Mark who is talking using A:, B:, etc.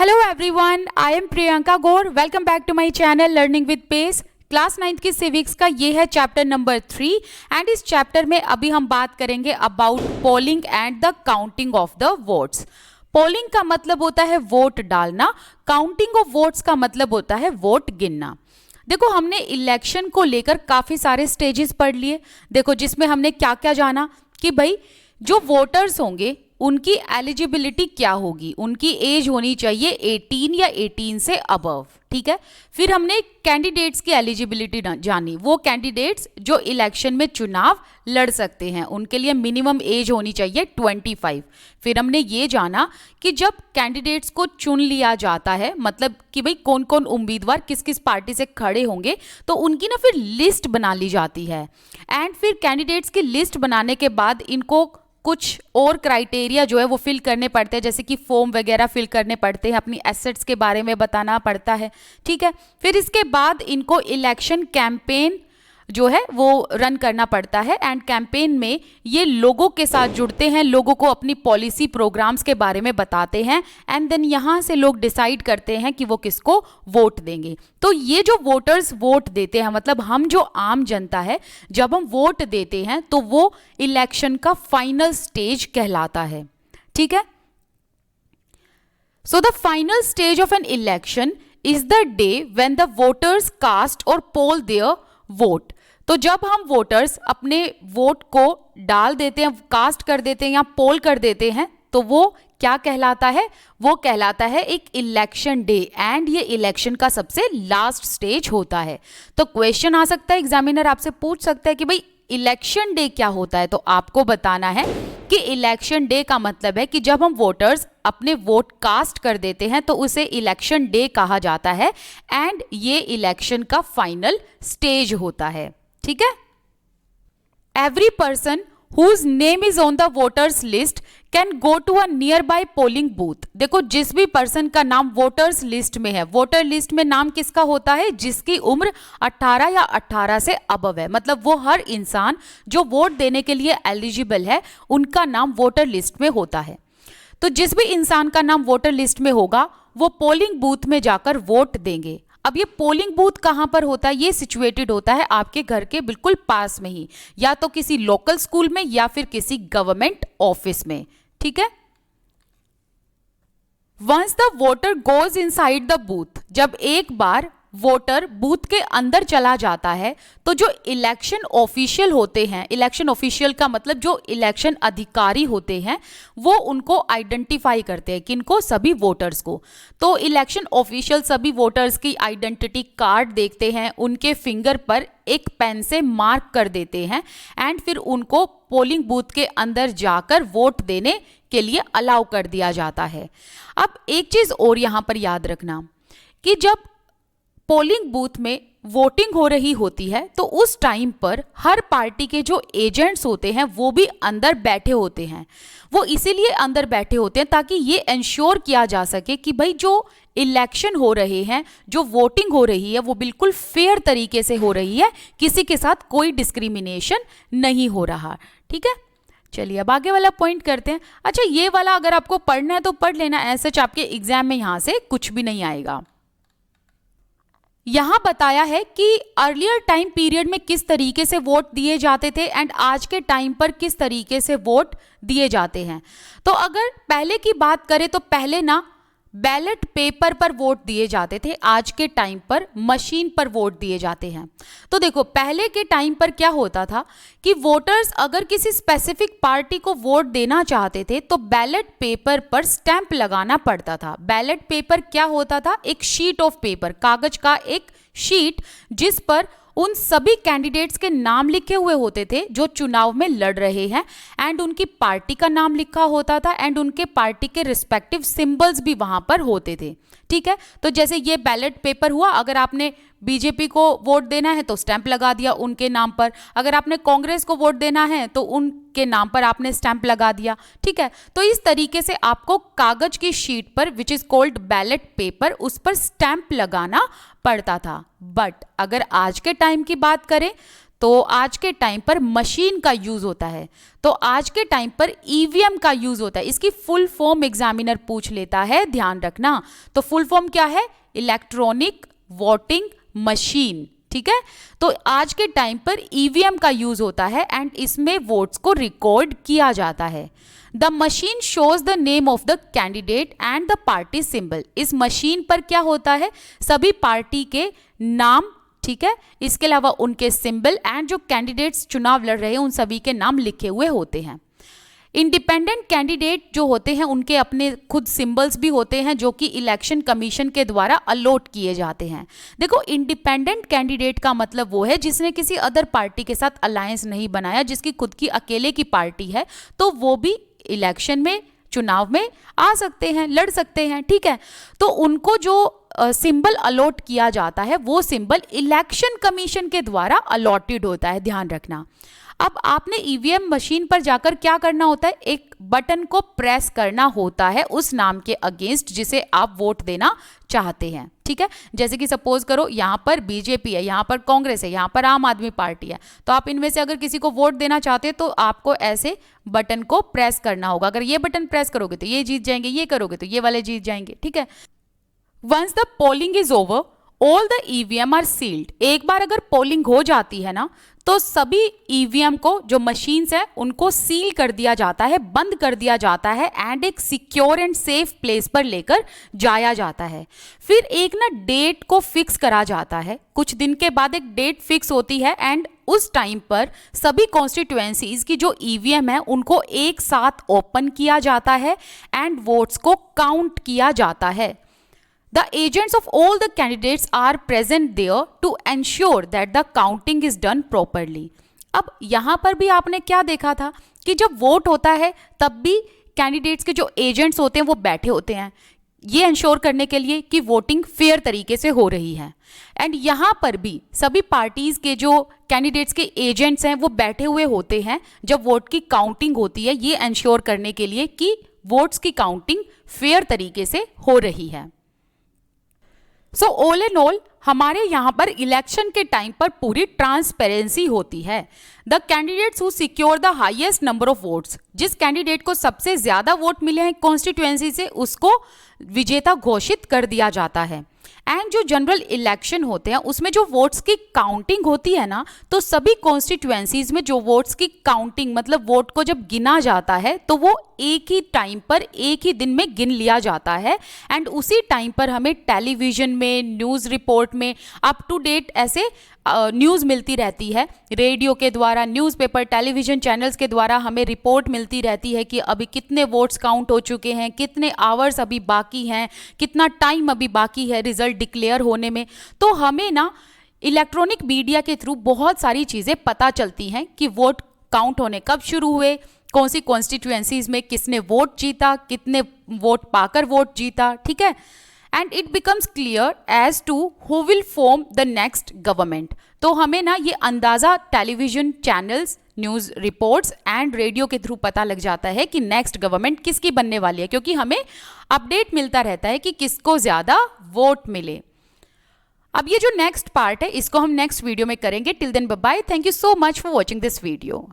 A: Hello everyone, I am Priyanka Gaur. Welcome back to my channel learning with pace. Class 9th की civics का ये है chapter number 3 and इस चैप्टर में अभी हम बात करेंगे about polling and the counting of the votes. Polling का मतलब होता है वोट डालना, काउंटिंग ऑफ वोट्स का मतलब होता है वोट गिनना। देखो, हमने इलेक्शन को लेकर काफी सारे स्टेजेस पढ़ लिए। देखो, जिसमें हमने क्या क्या जाना कि भाई जो वोटर्स होंगे उनकी एलिजिबिलिटी क्या होगी, उनकी एज होनी चाहिए 18 या 18 से अबव। ठीक है। फिर हमने कैंडिडेट्स की एलिजिबिलिटी जानी, वो कैंडिडेट्स जो इलेक्शन में चुनाव लड़ सकते हैं उनके लिए मिनिमम एज होनी चाहिए 25। फिर हमने ये जाना कि जब कैंडिडेट्स को चुन लिया जाता है, मतलब कि भाई कौन कौन उम्मीदवार किस किस पार्टी से खड़े होंगे, तो उनकी ना फिर लिस्ट बना ली जाती है। एंड फिर कैंडिडेट्स की लिस्ट बनाने के बाद इनको कुछ और क्राइटेरिया जो है वो फिल करने पड़ते हैं, जैसे कि फॉर्म वगैरह फिल करने पड़ते हैं, अपनी एसेट्स के बारे में बताना पड़ता है। ठीक है। फिर इसके बाद इनको इलेक्शन कैंपेन जो है वो रन करना पड़ता है एंड कैंपेन में ये लोगों के साथ जुड़ते हैं, लोगों को अपनी पॉलिसी प्रोग्राम्स के बारे में बताते हैं एंड देन यहाँ से लोग डिसाइड करते हैं कि वो किसको वोट देंगे। तो ये जो वोटर्स वोट देते हैं, मतलब हम जो आम जनता है, जब हम वोट देते हैं तो वो इलेक्शन का फाइनल स्टेज कहलाता है। ठीक है। So the final stage of an election is the day when the voters cast और पोल देयर वोट। तो जब हम वोटर्स अपने वोट को डाल देते हैं, कास्ट कर देते हैं या पोल कर देते हैं, तो वो क्या कहलाता है? वो कहलाता है एक इलेक्शन डे एंड ये इलेक्शन का सबसे लास्ट स्टेज होता है। तो क्वेश्चन आ सकता है, एग्जामिनर आपसे पूछ सकता है कि भाई इलेक्शन डे क्या होता है, तो आपको बताना है कि इलेक्शन डे का मतलब है कि जब हम वोटर्स अपने वोट कास्ट कर देते हैं तो उसे इलेक्शन डे कहा जाता है एंड ये इलेक्शन का फाइनल स्टेज होता है। ठीक है। Every person whose name is on the voters list can go to a nearby polling booth। देखो, जिस भी पर्सन का नाम वोटर्स लिस्ट में है, वोटर लिस्ट में नाम किसका होता है? जिसकी उम्र 18 या 18 से अबव है, मतलब वो हर इंसान जो वोट देने के लिए एलिजिबल है उनका नाम वोटर लिस्ट में होता है। तो जिस भी इंसान का नाम वोटर लिस्ट में होगा वो पोलिंग बूथ में जाकर वोट देंगे। अब ये पोलिंग बूथ कहां पर होता है? ये सिचुएटेड होता है आपके घर के बिल्कुल पास में ही, या तो किसी लोकल स्कूल में या फिर किसी गवर्नमेंट ऑफिस में। ठीक है। Once the voter goes inside the booth, जब एक बार वोटर बूथ के अंदर चला जाता है तो जो इलेक्शन ऑफिशियल होते हैं, इलेक्शन ऑफिशियल का मतलब जो इलेक्शन अधिकारी होते हैं, वो उनको आइडेंटिफाई करते हैं, किनको? सभी वोटर्स को। तो इलेक्शन ऑफिशियल सभी वोटर्स की आइडेंटिटी कार्ड देखते हैं, उनके फिंगर पर एक पेन से मार्क कर देते हैं एंड फिर उनको पोलिंग बूथ के अंदर जाकर वोट देने के लिए अलाउ कर दिया जाता है। अब एक चीज और यहां पर याद रखना कि जब पोलिंग बूथ में वोटिंग हो रही होती है तो उस टाइम पर हर पार्टी के जो एजेंट्स होते हैं वो भी अंदर बैठे होते हैं। वो इसीलिए अंदर बैठे होते हैं ताकि ये इंश्योर किया जा सके कि भाई जो इलेक्शन हो रहे हैं, जो वोटिंग हो रही है, वो बिल्कुल फेयर तरीके से हो रही है, किसी के साथ कोई डिस्क्रिमिनेशन नहीं हो रहा। ठीक है। चलिए अब आगे वाला पॉइंट करते हैं। अच्छा, ये वाला अगर आपको पढ़ना है तो पढ़ लेना, ऐसे आपके एग्जाम में यहां से कुछ भी नहीं आएगा। यहां बताया है कि अर्लियर टाइम पीरियड में किस तरीके से वोट दिए जाते थे एंड आज के टाइम पर किस तरीके से वोट दिए जाते हैं। तो अगर पहले की बात करें तो पहले ना बैलेट पेपर पर वोट दिए जाते थे, आज के टाइम पर मशीन पर वोट दिए जाते हैं। तो देखो, पहले के टाइम पर क्या होता था कि वोटर्स अगर किसी स्पेसिफिक पार्टी को वोट देना चाहते थे तो बैलेट पेपर पर स्टैंप लगाना पड़ता था। बैलेट पेपर क्या होता था? एक शीट ऑफ पेपर, कागज का एक शीट जिस पर उन सभी कैंडिडेट्स के नाम लिखे हुए होते थे जो चुनाव में लड़ रहे हैं एंड उनकी पार्टी का नाम लिखा होता था एंड उनके पार्टी के रिस्पेक्टिव सिंबल्स भी वहां पर होते थे। ठीक है। तो जैसे ये बैलेट पेपर हुआ, अगर आपने बीजेपी को वोट देना है तो स्टैंप लगा दिया उनके नाम पर, अगर आपने कांग्रेस को वोट देना है तो उनके नाम पर आपने स्टैंप लगा दिया। ठीक है। तो इस तरीके से आपको कागज की शीट पर, which is called ballot paper, उस पर स्टैंप लगाना पड़ता था। बट अगर आज के टाइम की बात करें तो आज के टाइम पर मशीन का यूज होता है, तो आज के टाइम पर ईवीएम का यूज होता है। इसकी फुल फॉर्म एग्जामिनर पूछ लेता है, ध्यान रखना। तो फुल फॉर्म क्या है? इलेक्ट्रॉनिक वोटिंग मशीन, ठीक है। तो आज के टाइम पर ईवीएम का यूज होता है एंड इसमें वोट्स को रिकॉर्ड किया जाता है। The machine shows the name of the candidate and the party symbol. इस मशीन पर क्या होता है? सभी पार्टी के नाम, ठीक है, इसके अलावा उनके सिंबल एंड जो कैंडिडेट्स चुनाव लड़ रहे हैं उन सभी के नाम लिखे हुए होते हैं। इंडिपेंडेंट कैंडिडेट जो होते हैं उनके अपने खुद सिंबल्स भी होते हैं जो कि इलेक्शन कमीशन के द्वारा अलॉट किए जाते हैं। देखो, इंडिपेंडेंट कैंडिडेट का मतलब वो है जिसने किसी अदर पार्टी के साथ अलायंस नहीं बनाया, जिसकी खुद की अकेले की पार्टी है, तो वो भी इलेक्शन में, चुनाव में आ सकते हैं, लड़ सकते हैं, ठीक है। तो उनको जो सिंबल अलॉट किया जाता है वो सिंबल इलेक्शन कमीशन के द्वारा अलॉटेड होता है, ध्यान रखना। अब आपने ईवीएम मशीन पर जाकर क्या करना होता है? एक बटन को प्रेस करना होता है उस नाम के अगेंस्ट जिसे आप वोट देना चाहते हैं, ठीक है। जैसे कि सपोज करो यहाँ पर बीजेपी है, यहाँ पर कांग्रेस है, यहाँ पर आम आदमी पार्टी है, तो आप इनमें से अगर किसी को वोट देना चाहते हैं तो आपको ऐसे बटन को प्रेस करना होगा। अगर ये बटन प्रेस करोगे तो ये जीत जाएंगे, ये करोगे तो ये वाले जीत जाएंगे, ठीक है। Once the polling is over all the EVM are sealed. एक बार अगर पोलिंग हो जाती है ना तो सभी ईवीएम को, जो मशीन्स है, उनको सील कर दिया जाता है, बंद कर दिया जाता है एंड एक सिक्योर एंड सेफ प्लेस पर लेकर जाया जाता है। फिर एक ना डेट को फिक्स करा जाता है, कुछ दिन के बाद एक डेट फिक्स होती है एंड उस टाइम पर सभी कॉन्स्टिट्यूएंसीज की जो ईवीएम है उनको एक साथ ओपन किया जाता है एंड वोट्स को काउंट किया जाता है। The agents of all the candidates are present there to ensure that the counting is done properly. अब यहाँ पर भी आपने क्या देखा था कि जब वोट होता है तब भी कैंडिडेट्स के जो एजेंट्स होते हैं वो बैठे होते हैं, ये इंश्योर करने के लिए कि वोटिंग फेयर तरीके से हो रही है। एंड यहाँ पर भी सभी पार्टीज के जो कैंडिडेट्स के एजेंट्स हैं वो बैठे हुए होते हैं जब वोट की काउंटिंग होती है, ये इंश्योर करने के लिए कि वोट्स की काउंटिंग फेयर तरीके से हो रही है। सो ऑल एंड ऑल हमारे यहाँ पर इलेक्शन के टाइम पर पूरी ट्रांसपेरेंसी होती है। The candidates who secure the highest number of votes, जिस कैंडिडेट को सबसे ज्यादा वोट मिले हैं कॉन्स्टिट्यूएंसी से, उसको विजेता घोषित कर दिया जाता है। एंड जो जनरल इलेक्शन होते हैं उसमें जो वोट्स की काउंटिंग होती है ना, तो सभी कॉन्स्टिट्यूएंसीज में जो वोट्स की काउंटिंग, मतलब वोट को जब गिना जाता है तो वो एक ही टाइम पर, एक ही दिन में गिन लिया जाता है एंड उसी टाइम पर हमें टेलीविजन में, न्यूज़ रिपोर्ट में अप टू डेट ऐसे न्यूज़ मिलती रहती है। रेडियो के द्वारा, न्यूज़पेपर, टेलीविजन चैनल्स के द्वारा हमें रिपोर्ट मिलती रहती है कि अभी कितने वोट्स काउंट हो चुके हैं, कितने आवर्स अभी बाकी हैं, कितना टाइम अभी बाकी है रिजल्ट डिक्लेयर होने में। तो हमें ना इलेक्ट्रॉनिक मीडिया के थ्रू बहुत सारी चीज़ें पता चलती हैं कि वोट काउंट होने कब शुरू हुए, कौन सी कॉन्स्टिट्यूएंसीज में किसने वोट जीता, कितने वोट पाकर वोट जीता, ठीक है। And it becomes clear as to who will form the next government. तो हमें ना ये अंदाज़ा television channels, news reports and radio के थ्रू पता लग जाता है कि नेक्स्ट गवर्नमेंट किसकी बनने वाली है, क्योंकि हमें अपडेट मिलता रहता है कि किसको ज़्यादा वोट मिले। अब ये जो नेक्स्ट पार्ट है इसको हम नेक्स्ट वीडियो में करेंगे। Till then bye bye, thank you so much for watching this video.